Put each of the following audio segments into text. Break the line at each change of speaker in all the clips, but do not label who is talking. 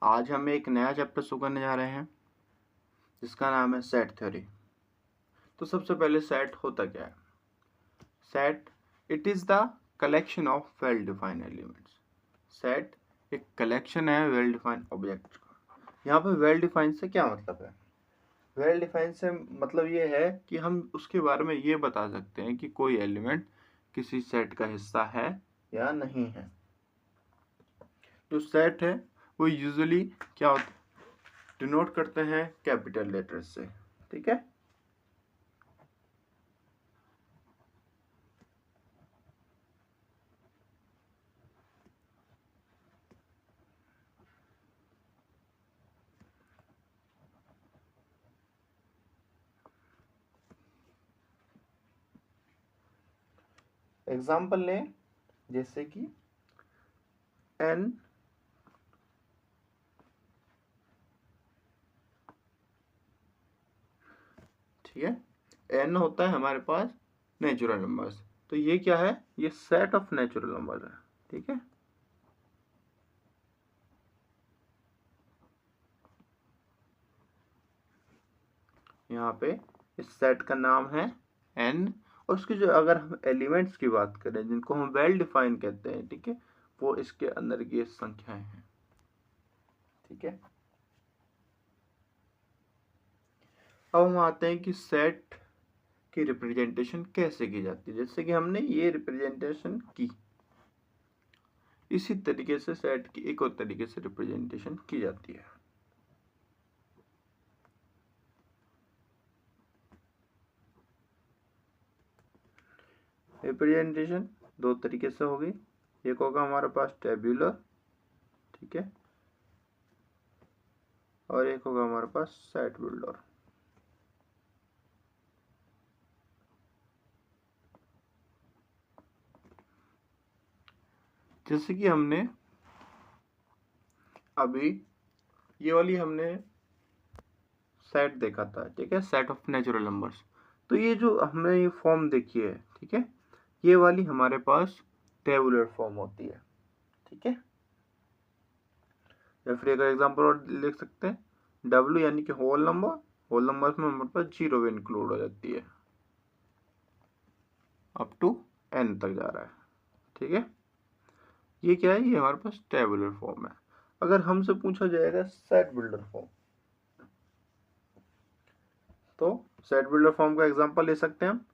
आज हम एक नया चैप्टर शुरू करने जा रहे हैं जिसका नाम है सेट थ्योरी। तो सबसे पहले सेट होता क्या है? Set it is the collection of well defined elements. Set एक कलेक्शन है वेल डिफाइंड ऑब्जेक्ट्स का। यहाँ पे वेल डिफाइंड से क्या मतलब है? वेल डिफाइंड से मतलब ये है कि हम उसके बारे में ये बता सकते हैं कि कोई एलिमेंट किसी सेट का हिस्सा है या नहीं है। जो सेट है वो यूजुअली क्या होता है, डिनोट करते हैं कैपिटल लेटर से। ठीक है, एग्जाम्पल लें जैसे कि n ठीक है, n होता है हमारे पास नेचुरल नंबर्स। तो ये क्या है? ये सेट ऑफ नेचुरल नंबर्स है। ठीक है, यहाँ पे इस सेट का नाम है n और उसकी जो अगर हम एलिमेंट्स की बात करें जिनको हम वेल डिफाइन कहते हैं, ठीक है, वो इसके अंदर की संख्याएं हैं। ठीक है, अब हम आते हैं कि सेट की रिप्रेजेंटेशन कैसे की जाती है। जैसे कि हमने ये रिप्रेजेंटेशन की, इसी तरीके से सेट की एक और तरीके से रिप्रेजेंटेशन की जाती है। रिप्रेजेंटेशन दो तरीके से होगी। एक होगा हमारे पास टेब्यूलर, ठीक है, और एक होगा हमारे पास सेट बिल्डर। जैसे कि हमने अभी ये वाली हमने सेट देखा था, ठीक है, सेट ऑफ नेचुरल नंबर्स। तो ये जो हमने ये फॉर्म देखी है, ठीक है, ये वाली हमारे पास टेबुलर फॉर्म होती है। ठीक है, या फिर एक एग्जांपल और लिख सकते हैं, W यानी कि होल नंबर। होल नंबर्स में हमारे पास जीरो भी इंक्लूड हो जाती है, अप टू n तक जा रहा है। ठीक है, ये क्या है? ये हमारे पास टेबुलर फॉर्म है। अगर हमसे पूछा जाएगा सेट बिल्डर फॉर्म, तो सेट बिल्डर फॉर्म का एग्जांपल ले सकते हैं हम।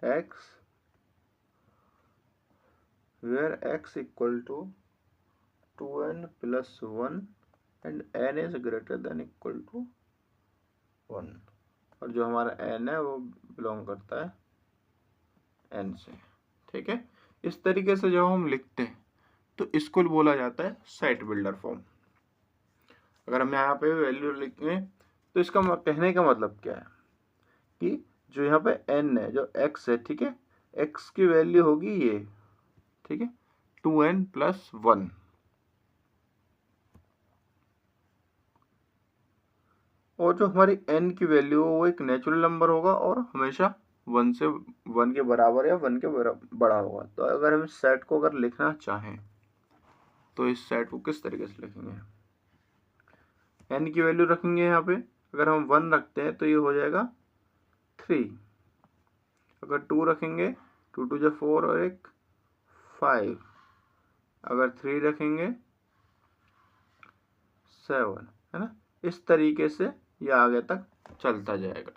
x where x equal to 2n plus 1 and n is greater than equal to 1, और जो हमारा n है वो बिलोंग करता है n से। ठीक है, इस तरीके से जब हम लिखते हैं तो इसको बोला जाता है सेट बिल्डर फॉर्म। अगर हम यहाँ पे वैल्यू लिखें तो इसका कहने का मतलब क्या है कि जो यहाँ पे n है, जो x है, ठीक है, x की वैल्यू होगी ये, ठीक है, 2n plus 1, और जो हमारी n की वैल्यू वो एक नेचुरल नंबर होगा और हमेशा 1 से 1 के बराबर या 1 के बड़ा होगा। तो अगर हम सेट को अगर लिखना चाहें तो इस सेट को किस तरीके से लिखेंगे? n की वैल्यू रखेंगे यहाँ पे, अगर हम 1 रखते हैं तो ये हो जाएगा 3। अगर 2 रखेंगे, 2 2 जा 4 और एक 5। अगर 3 रखेंगे 7, है ना। इस तरीके से ये आगे तक चलता जाएगा।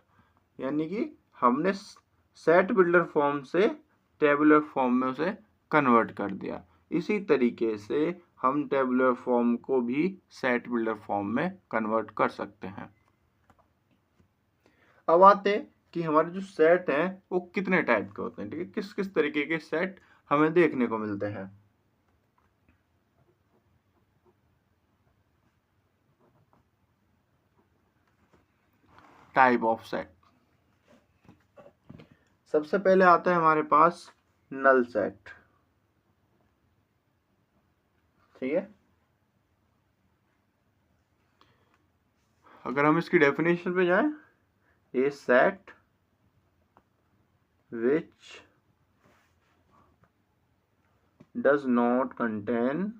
यानी कि हमने सेट बिल्डर फॉर्म से टेबुलर फॉर्म में उसे कन्वर्ट कर दिया। इसी तरीके से हम टेबुलर फॉर्म को भी सेट बिल्डर फॉर्म में कन्वर्ट कर सकते हैं। अब आते हैं कि हमारे जो सेट हैं वो कितने टाइप के होते हैं, ठीक है, किस किस तरीके के सेट हमें देखने को मिलते हैं। टाइप ऑफ सेट, सबसे पहले आता है हमारे पास नल सेट। ठीक है, अगर हम इसकी डेफिनेशन पे जाएं, a set which does not contain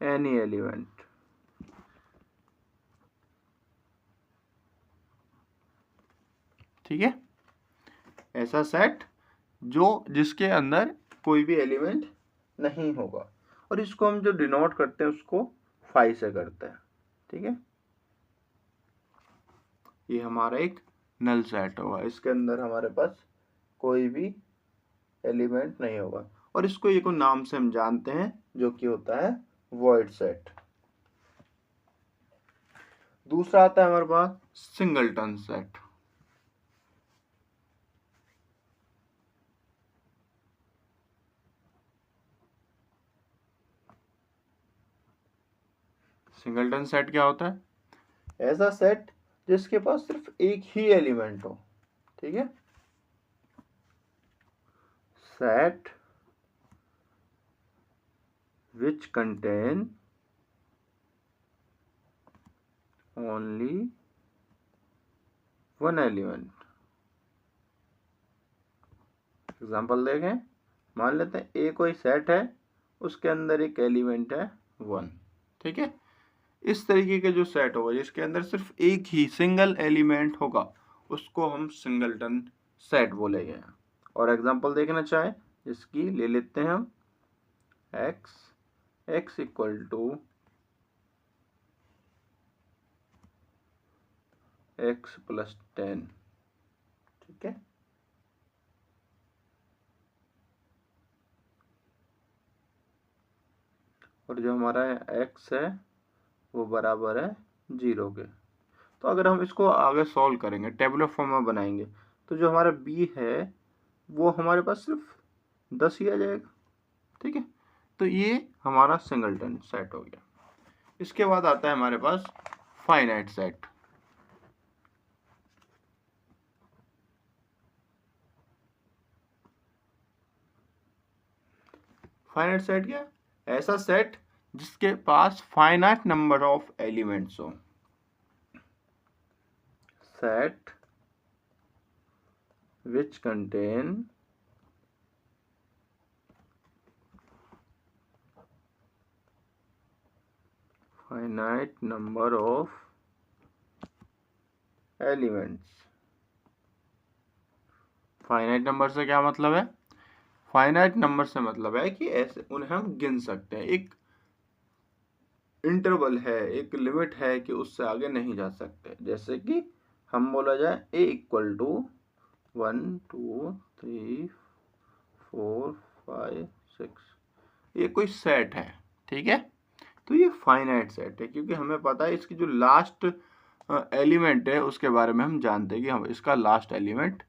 any element. ठीक है, ऐसा सेट जिसके अंदर कोई भी एलिमेंट नहीं होगा, और इसको हम जो डिनोट करते हैं उसको फाई से करते हैं। ठीक है, ये हमारा एक नल सेट होगा, इसके अंदर हमारे पास कोई भी एलिमेंट नहीं होगा, और इसको एक नाम से हम जानते हैं जो कि होता है वॉइड सेट। दूसरा आता है हमारे पास सिंगलटन सेट। सिंगलटन सेट क्या होता है? ऐसा सेट जिसके पास सिर्फ एक ही एलिमेंट हो। ठीक है, set which contain only one element। Example देखें, मान लेते हैं ए कोई सेट है, उसके अंदर एक एलिमेंट है 1। ठीक है, इस तरीके के जो सेट होगा जिसके अंदर सिर्फ एक ही सिंगल एलिमेंट होगा उसको हम सिंगलटन सेट बोलेंगे। और एग्जांपल देखना चाहे इसकी ले लेते हैं हम, x equal to x plus 10। ठीक है, और जो हमारा x है वो बराबर है 0 के। तो अगर हम इसको आगे सॉल्व करेंगे, टेबुलर फॉर्म में बनाएंगे, तो जो हमारा b है वो हमारे पास सिर्फ 10 ही आ जाएगा। ठीक है, तो ये हमारा सिंगलटन सेट हो गया। इसके बाद आता है हमारे पास फाइनाइट सेट। फाइनाइट सेट क्या? ऐसा सेट जिसके पास फाइनाइट नंबर ऑफ एलिमेंट्स हो। Set which contain finite number of elements। Finite number से क्या मतलब है? फाइनाइट नंबर से मतलब है कि ऐसे उन्हें हम गिन सकते हैं, एक इंटरवल है, एक लिमिट है कि उससे आगे नहीं जा सकते। जैसे कि हम बोला जाए a इक्वल टू 1 2 3 4 5 6, ये कोई सेट है। ठीक है, तो ये फाइनाइट सेट है क्योंकि हमें पता है इसकी जो लास्ट एलिमेंट है उसके बारे में हम जानते हैं कि हम इसका लास्ट एलिमेंट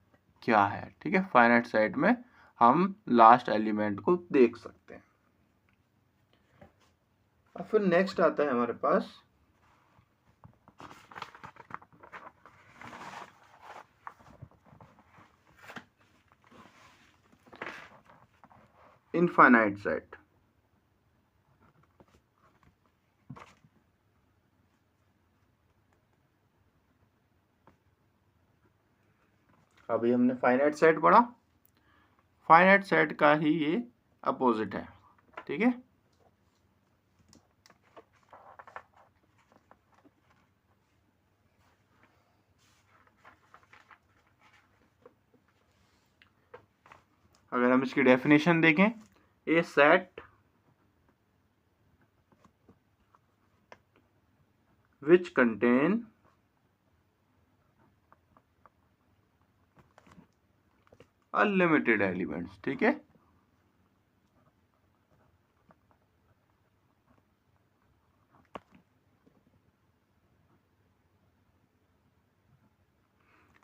क्या है। ठीक है, फाइनाइट सेट में हम लास्ट एलिमेंट को देख सकते हैं। अब फिर नेक्स्ट आता है हमारे पास इनफाइनाइट सेट। अभी हमने फाइनाइट सेट पढ़ा, फाइनाइट सेट का ही ये अपोजिट है। ठीक है, अगर हम इसकी डेफिनेशन देखें, a set which contain unlimited elements. ठीक है,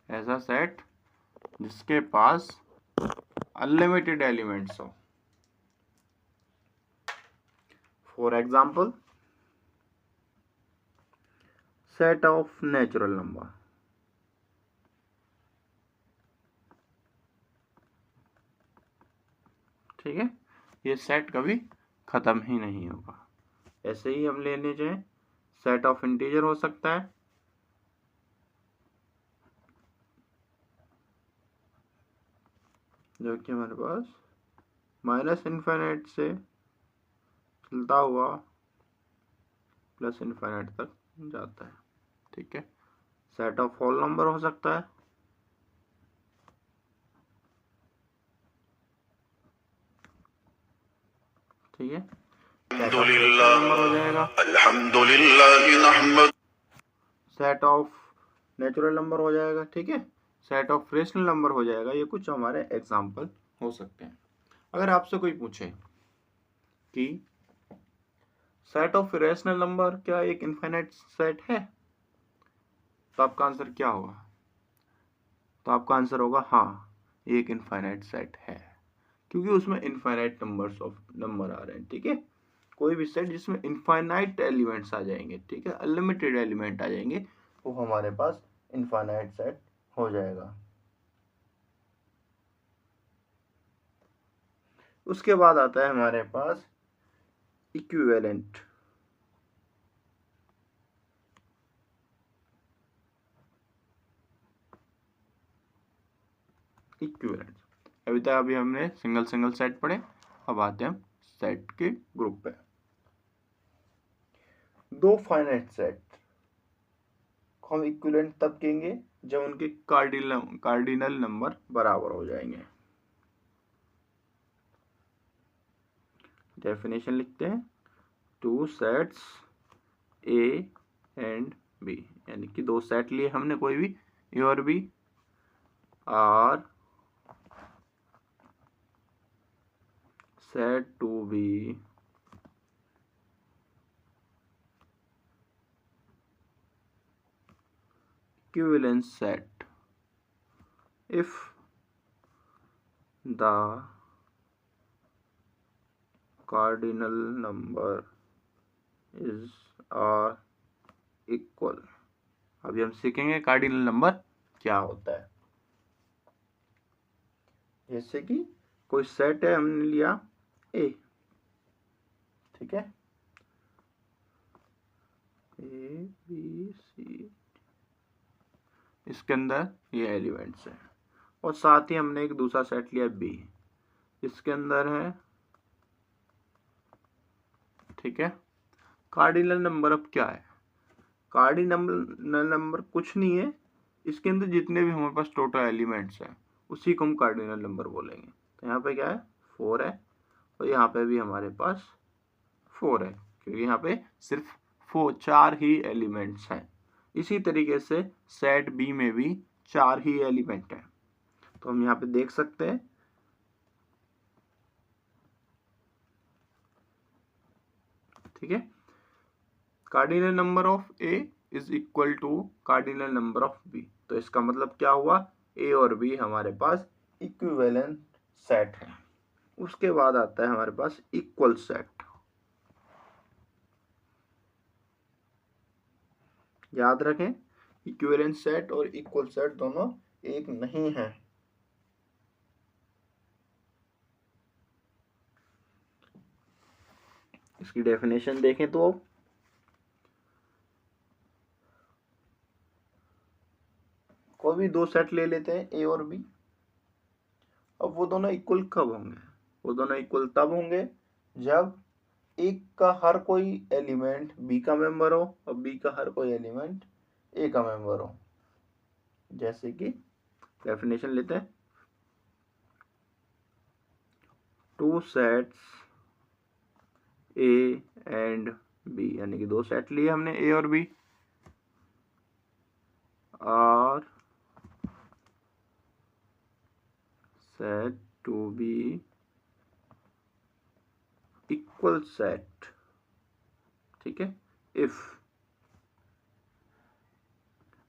ऐसा सेट जिसके पास अनलिमिटेड एलिमेंट्स हो। For example, set of natural number. ठीक है, ये सेट कभी खत्म ही नहीं होगा। ऐसे ही हम लेने जाए, सेट ऑफ इंटीजर हो सकता है, जो कि हमारे पास माइनस इन्फिनिट से चलता हुआ प्लस इन्फिनिट तक जाता है। ठीक है, सेट ऑफ होल नंबर हो सकता है। ठीक है, नंबर हो जाएगा। सेट ऑफ नेचुरल नंबर हो जाएगा। ठीक है, सेट ऑफ रेशनल नंबर हो जाएगा। ये कुछ हमारे एग्जाम्पल हो सकते हैं। अगर आपसे कोई पूछे कि सेट ऑफ रेशनल नंबर क्या एक इनफाइनाइट सेट है, तो आपका आंसर क्या होगा? तो आपका आंसर होगा हाँ, ये एक इनफाइनाइट सेट है, क्योंकि उसमें इनफाइनाइट नंबर्स ऑफ नंबर आ रहे हैं। ठीक है, कोई भी सेट जिसमें इनफाइनाइट एलिमेंट्स आ जाएंगे, ठीक है, अनलिमिटेड एलिमेंट आ जाएंगे, वो हमारे पास इनफाइनाइट सेट हो जाएगा। उसके बाद आता है हमारे पास इक्विवेलेंट। इक्विवेलेंट अभी तक अभी हमने सिंगल सिंगल सेट पढ़े, अब आते हैं हम सेट के ग्रुप पे। दो फाइनाइट सेट को हम इक्विवेलेंट तब कहेंगे जब उनके कार्डिनल नंबर बराबर हो जाएंगे। डेफिनेशन लिखते हैं, two sets A and B, यानी कि दो सेट लिए हमने कोई भी, ए और B, are said to be equivalent set if the cardinal number is are equal। अभी हम सीखेंगे कार्डिनल नंबर क्या होता है। जैसे कि कोई सेट है, हमने लिया ए, ठीक है, ए बी सी, इसके अंदर ये एलिमेंट्स हैं, और साथ ही हमने एक दूसरा सेट लिया बी, इसके अंदर है, ठीक है। कार्डिनल नंबर अब क्या है? कार्डिनल नंबर कुछ नहीं है, इसके अंदर जितने भी हमारे पास टोटल एलिमेंट्स हैं उसी को हम कार्डिनल नंबर बोलेंगे। तो यहाँ पे क्या है, 4 है, और यहाँ पे भी हमारे पास 4 है, क्योंकि यहाँ पे सिर्फ 4 ही एलिमेंट्स हैं। इसी तरीके से सेट बी में भी 4 ही एलिमेंट हैं। तो हम यहाँ पे देख सकते हैं, ठीक है, cardinal number of A is equal to cardinal number of B. तो इसका मतलब क्या हुआ, ए और बी हमारे पास इक्विवेलेंट सेट है। उसके बाद आता है हमारे पास इक्वल सेट। याद रखें, इक्विवेलेंट सेट और इक्वल सेट दोनों एक नहीं है। इसकी डेफिनेशन देखें तो कोई भी दो सेट ले लेते हैं, ए और बी। अब वो दोनों इक्वल कब होंगे? वो दोनों इक्वल तब होंगे जब एक का हर कोई एलिमेंट बी का मेंबर हो और बी का हर कोई एलिमेंट ए का मेंबर हो। जैसे कि डेफिनेशन लेते हैं, two sets A and B, यानी कि दो सेट लिए हमने ए और B, are set to be equal set, ठीक है, if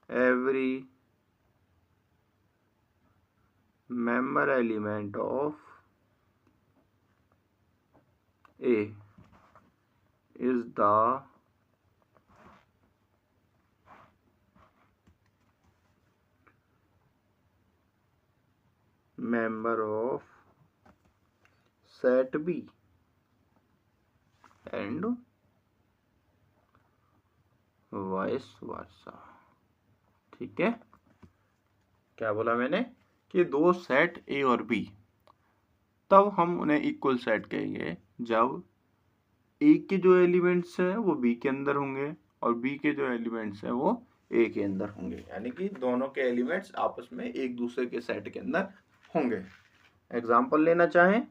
every member element of A is the member of set B and vice versa। ठीक है, क्या बोला मैंने कि दो सेट ए और बी तब हम उन्हें इक्वल सेट कहेंगे जब ए के जो एलिमेंट्स हैं वो बी के अंदर होंगे और बी के जो एलिमेंट्स हैं वो ए के अंदर होंगे, यानी कि दोनों के एलिमेंट्स आपस में एक दूसरे के सेट के अंदर होंगे। एग्जांपल लेना चाहें,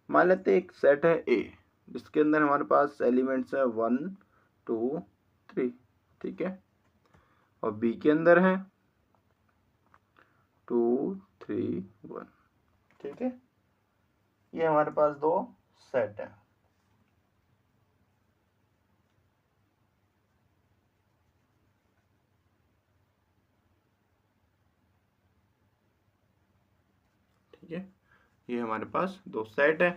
मान लेते हैं एक सेट है ए जिसके अंदर हमारे पास एलिमेंट्स है 1 2 3, ठीक है, और बी के अंदर है 2 3 1, ठीक है। ये हमारे पास दो सेट है। ठीक है, ये हमारे पास दो सेट है।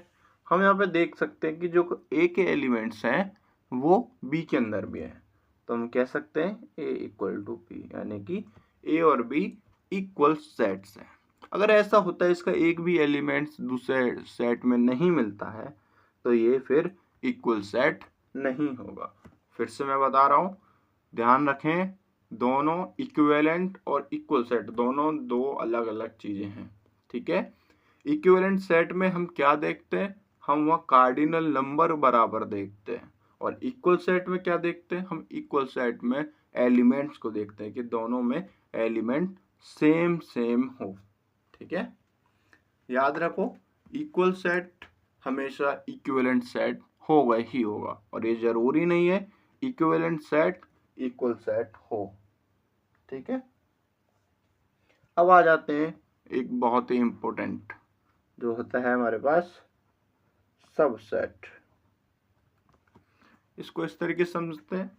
हम यहाँ पे देख सकते हैं कि जो ए के एलिमेंट्स हैं वो बी के अंदर भी है, तो हम कह सकते हैं ए इक्वल टू बी, यानी कि ए और बी इक्वल सेट्स हैं। अगर ऐसा होता है इसका एक भी एलिमेंट्स दूसरे सेट में नहीं मिलता है तो ये फिर इक्वल सेट नहीं होगा। फिर से मैं बता रहा हूँ, ध्यान रखें, दोनों इक्विवेलेंट और इक्वल सेट दोनों दो अलग अलग चीजें हैं, ठीक है। इक्विवेलेंट सेट में हम क्या देखते हैं, हम वहाँ कार्डिनल नंबर बराबर देखते हैं, और इक्वल सेट में क्या देखते हैं, हम इक्वल सेट में एलिमेंट्स को देखते हैं कि दोनों में एलिमेंट सेम सेम हो, ठीक है। याद रखो, इक्वल सेट हमेशा इक्विवेलेंट सेट होगा ही होगा, और ये जरूरी नहीं है इक्विवेलेंट सेट इक्वल सेट हो, ठीक है। अब आ जाते हैं एक बहुत ही इंपॉर्टेंट जो होता है हमारे पास सबसेट। इसको इस तरीके से समझते हैं,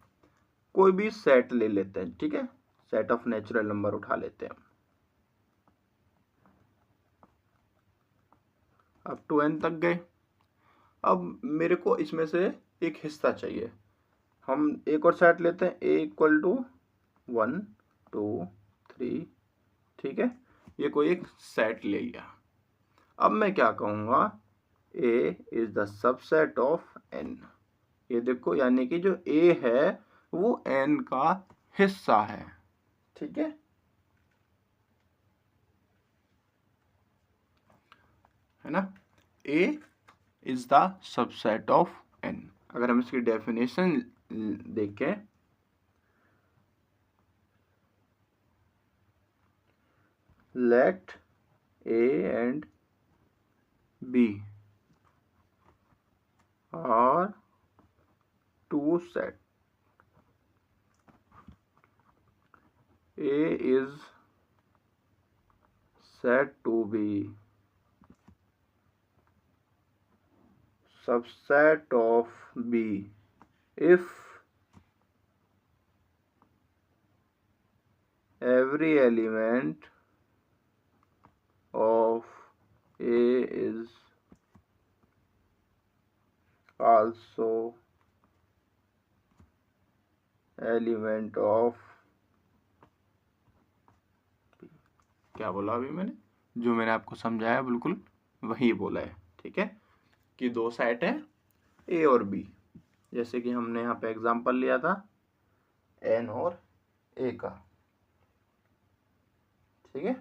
कोई भी सेट ले लेते हैं, ठीक है, सेट ऑफ नेचुरल नंबर उठा लेते हैं अब टू n तक गए। अब मेरे को इसमें से एक हिस्सा चाहिए, हम एक और सेट लेते हैं a इक्वल टू 1 2 3, ठीक है, ये कोई एक सेट ले लिया। अब मैं क्या कहूँगा, a is the subset of n। ये देखो, यानी कि जो a है वो n का हिस्सा है, ठीक है ना। a is the subset of n। अगर हम इसकी डेफिनेशन देखें, let a and b are two set, a is said to be subset of b if every element of a is also element of b। क्या बोला अभी मैंने, जो मैंने आपको समझाया बिल्कुल वही बोला है, ठीक है, कि दो सेट है ए और बी, जैसे कि हमने यहाँ पे एग्जांपल लिया था एन और ए का, ठीक है।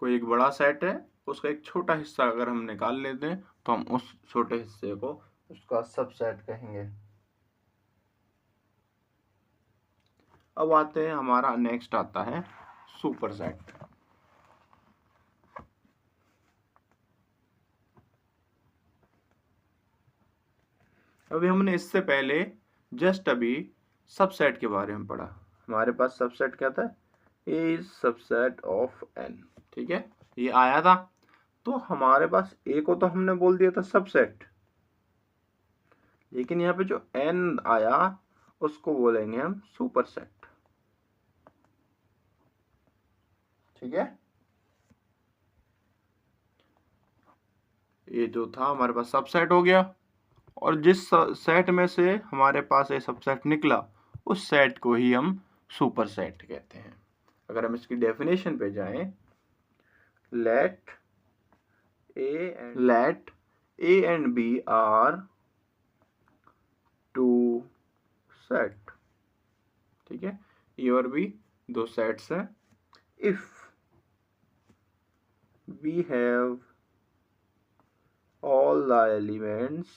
कोई एक बड़ा सेट है, उसका एक छोटा हिस्सा अगर हम निकाल लेते हैं तो हम उस छोटे हिस्से को उसका सबसेट कहेंगे। अब आते हैं, हमारा नेक्स्ट आता है सुपरसेट। अभी हमने इससे पहले जस्ट अभी सबसेट के बारे में पढ़ा। हमारे पास सबसेट क्या था, ए इज सबसेट ऑफ एन, ठीक है, ये आया था। तो हमारे पास ए को तो हमने बोल दिया था सबसेट, लेकिन यहाँ पे जो एन आया उसको बोलेंगे हम सुपरसेट, ठीक है। ये जो था हमारे पास सबसेट हो गया, और जिस सेट में से हमारे पास ये सबसेट निकला उस सेट को ही हम सुपरसेट कहते हैं। अगर हम इसकी डेफिनेशन पे जाएं, let A and B are two set, ठीक है, ए और बी दो सेट्स हैं। If we have all the elements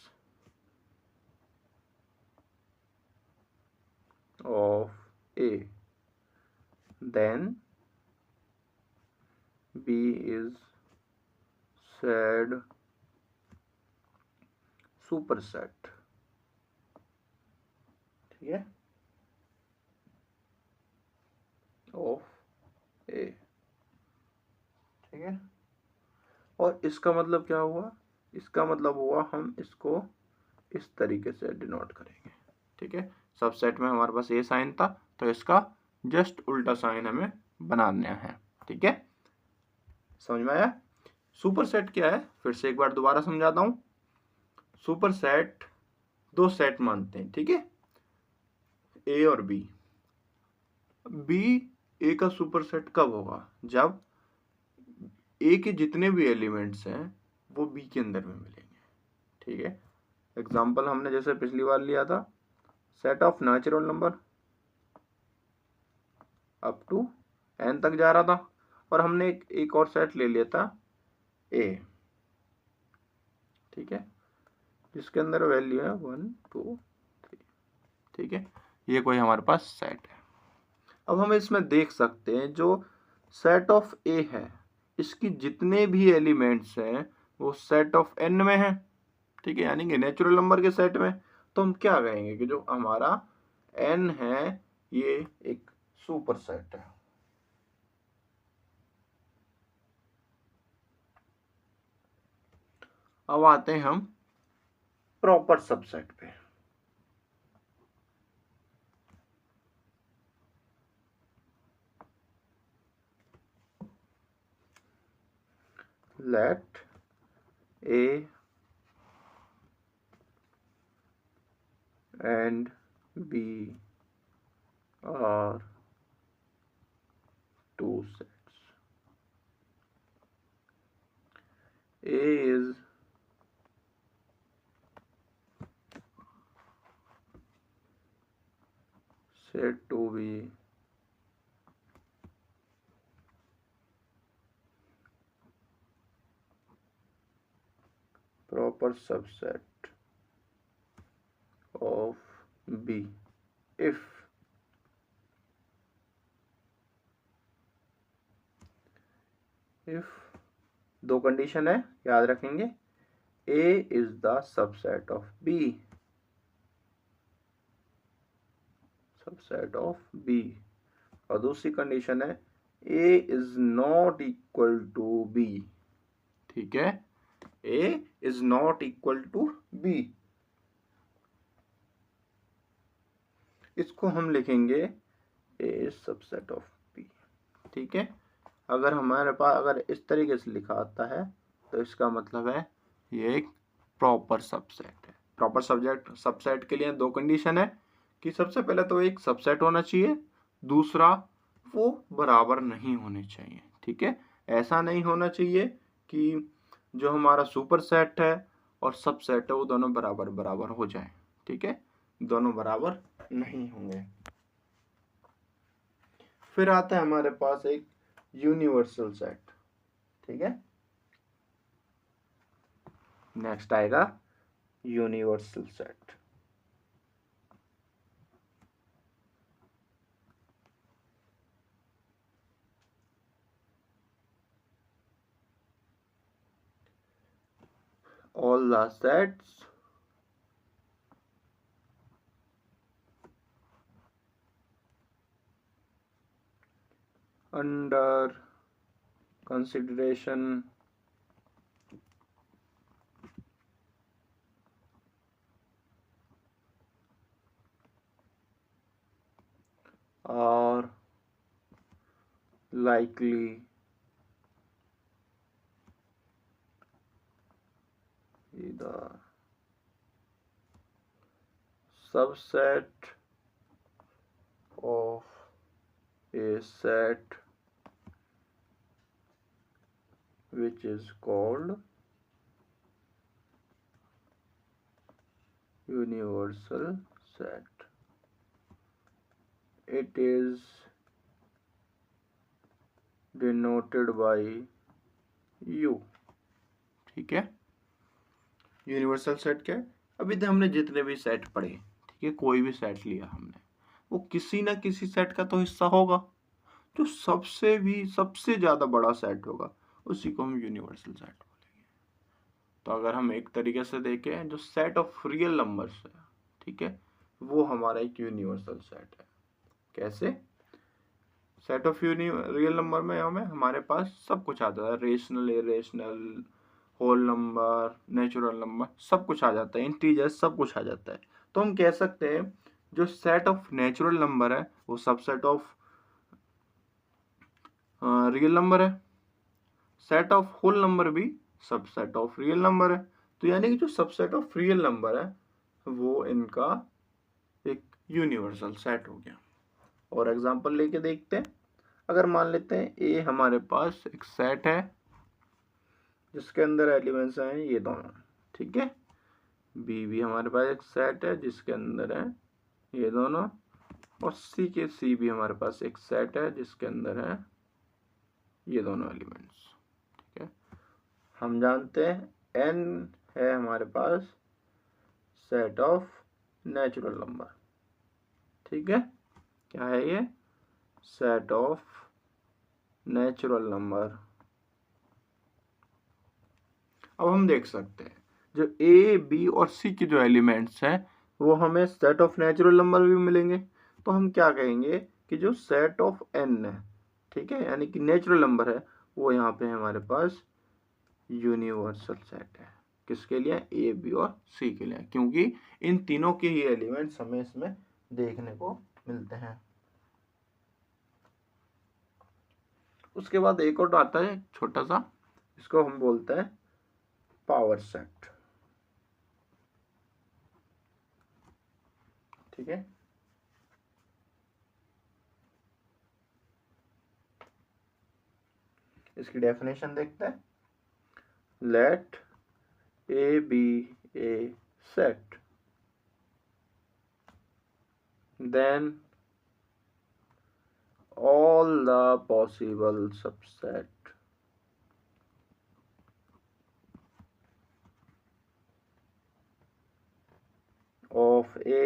of A, then B is said superset. ठीक है, ऑफ ए। ठीक है, और इसका मतलब क्या हुआ? इसका मतलब हुआ हम इसको इस तरीके से डिनोट करेंगे। ठीक है, सबसेट में हमारे पास ए साइन था, तो इसका जस्ट उल्टा साइन हमें बनाना है। ठीक है, समझ में आया? सुपरसेट क्या है, फिर से एक बार दोबारा समझाता हूं। सुपरसेट दो सेट मानते हैं, ठीक है, ए और बी। बी ए का सुपरसेट कब होगा? जब ए के जितने भी एलिमेंट्स हैं वो बी के अंदर में मिलेंगे। ठीक है, एग्जाम्पल हमने जैसे पिछली बार लिया था, set of natural number up to n तक जा रहा था, और हमने एक और सेट ले लिया था ए। ठीक है, जिसके अंदर वैल्यू है 1 2 3। ठीक है, ये कोई हमारे पास सेट है। अब हम इसमें देख सकते हैं जो सेट ऑफ ए है, इसकी जितने भी एलिमेंट्स हैं वो सेट ऑफ एन में है। ठीक है, यानी कि नेचुरल नंबर के सेट में। तो हम क्या कहेंगे कि जो हमारा एन है ये एक सुपर सेट है। अब आते हैं हम प्रॉपर सबसेट पे। Let A and B are two sets. A is said to be proper subset of B if दो कंडीशन है, याद रखेंगे। A is the subset of B, subset of B, और दूसरी कंडीशन है A is not equal to B। ठीक है, A is not equal to B। इसको हम लिखेंगे A सबसेट ऑफ B। ठीक है, अगर हमारे पास अगर इस तरीके से लिखा आता है तो इसका मतलब है ये एक प्रॉपर सबसेट है। प्रॉपर सबसेट के लिए दो कंडीशन है कि सबसे पहले तो एक सबसेट होना चाहिए, दूसरा वो बराबर नहीं होने चाहिए। ठीक है, ऐसा नहीं होना चाहिए कि जो हमारा सुपर सेट है और सबसेट है वो दोनों बराबर बराबर हो जाए। ठीक है, दोनों बराबर नहीं होंगे। फिर आता है हमारे पास एक यूनिवर्सल सेट। ठीक है, नेक्स्ट आएगा universal set. all the sets under consideration are likely the subset of a set which is called universal set. It is denoted by U। ठीक है, यूनिवर्सल सेट क्या है? अभी तक हमने जितने भी सेट पढ़े, ठीक है, कोई भी सेट लिया हमने, वो किसी ना किसी सेट का तो हिस्सा होगा। जो सबसे ज्यादा बड़ा सेट होगा उसी को हम यूनिवर्सल सेट बोलेंगे। तो अगर हम एक तरीके से देखें, जो सेट ऑफ रियल नंबर्स है, ठीक है, वो हमारा एक यूनिवर्सल सेट है। कैसे? सेट ऑफ रियल नंबर में हमारे पास सब कुछ आता है, rational, irrational, whole number, natural number, सब कुछ आ जाता है, इंटीजर, सब कुछ आ जाता है। तो हम कह सकते हैं जो सेट ऑफ नेचुरल नंबर है वो सबसेट ऑफ रियल नंबर है, सेट ऑफ होल नंबर भी सबसेट ऑफ रियल नंबर है। तो यानी कि जो सबसेट ऑफ रियल नंबर है वो इनका एक यूनिवर्सल सेट हो गया। और एग्जांपल लेके देखते हैं। अगर मान लेते हैं ए हमारे पास एक सेट है जिसके अंदर एलिमेंट्स हैं ये दोनों, ठीक है, बी भी हमारे पास एक सेट है जिसके अंदर है ये दोनों, और सी भी हमारे पास एक सेट है जिसके अंदर है ये दोनों एलिमेंट्स। ठीक है, हम जानते हैं एन है हमारे पास सेट ऑफ नेचुरल नंबर। ठीक है, क्या है ये? Set of natural number. अब हम देख सकते हैं जो ए बी और सी के जो एलिमेंट्स हैं वो हमें सेट ऑफ नेचुरल नंबर भी मिलेंगे। तो हम क्या कहेंगे कि जो सेट ऑफ एन है, ठीक है, यानी कि नेचुरल नंबर है, वो यहाँ पे हमारे पास यूनिवर्सल सेट है। किसके लिए? ए बी और सी के लिए, क्योंकि इन तीनों के ही एलिमेंट्स हमें इसमें देखने को मिलते हैं। उसके बाद एक और आता है छोटा सा, इसको हम बोलते हैं पावर सेट। ठीक है, इसकी डेफिनेशन देखते हैं। Let A be a set, then all the possible subset of A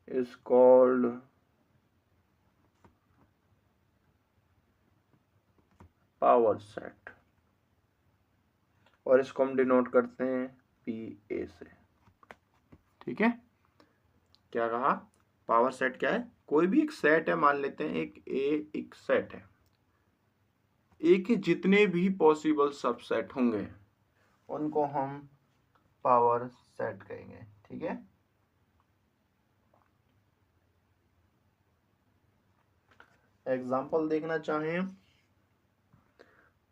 is called power set, और इसको हम डिनोट करते हैं पी ए से। ठीक है, क्या कहा? पावर सेट क्या है? कोई भी एक सेट है, मान लेते हैं एक ए एक सेट है, ए के जितने भी पॉसिबल सबसेट होंगे उनको हम पावर सेट कहेंगे। ठीक है, एग्जाम्पल देखना चाहें,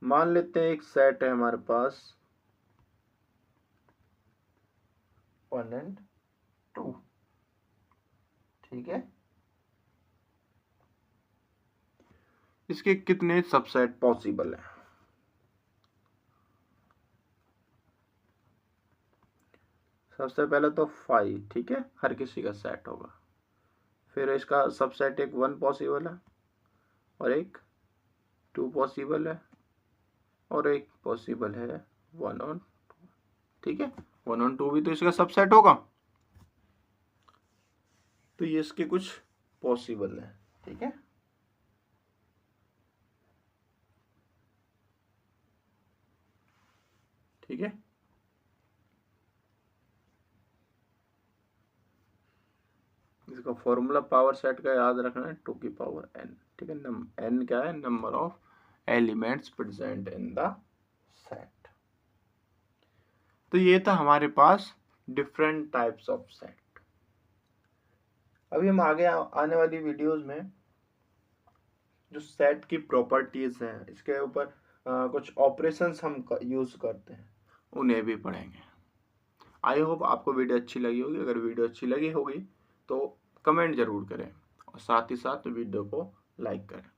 मान लेते हैं एक सेट है हमारे पास 1 and 2। ठीक है, इसके कितने सबसेट पॉसिबल है? सबसे पहले तो 5, ठीक है, हर किसी का सेट होगा। फिर इसका सबसेट एक 1 पॉसिबल है, और एक 2 पॉसिबल है, और एक पॉसिबल है 1 और 2। ठीक है, 1 और 2 भी तो इसका सबसेट होगा। तो ये इसके कुछ पॉसिबल है। ठीक है, ठीक है, इसका फॉर्मूला पावर सेट का याद रखना है, 2 की पावर n। ठीक है, n क्या है? Number of elements present in the set. तो ये था हमारे पास डिफरेंट टाइप्स ऑफ सेट। अभी हम आगे आने वाली वीडियोस में जो सेट की प्रॉपर्टीज हैं, इसके ऊपर कुछ ऑपरेशंस हम यूज करते हैं, उन्हें भी पढ़ेंगे। आई होप आपको वीडियो अच्छी लगी होगी। अगर वीडियो अच्छी लगी होगी तो कमेंट जरूर करें, और साथ ही साथ वीडियो को लाइक करें।